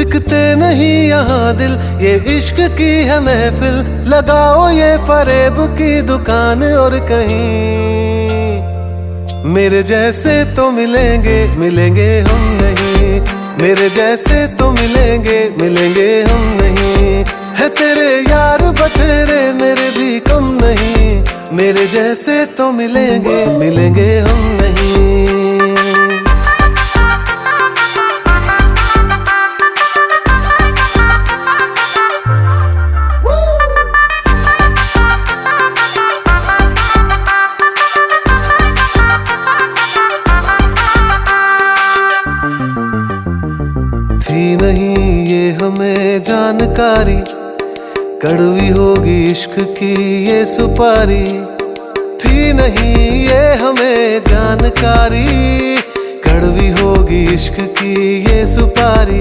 बिकते नहीं यहाँ दिल, ये इश्क की है महफिल। लगाओ ये फरेब की दुकान और कहीं मेरे जैसे तो मिलेंगे, मिलेंगे हम नहीं। मेरे जैसे तो मिलेंगे, मिलेंगे हम नहीं। है तेरे यार बतेरे, मेरे भी कम नहीं। मेरे जैसे तो मिलेंगे, मिलेंगे हम नहीं। थी नहीं ये हमें जानकारी, कड़वी होगी इश्क की ये सुपारी। थी नहीं ये हमें जानकारी, कड़वी होगी इश्क की ये सुपारी।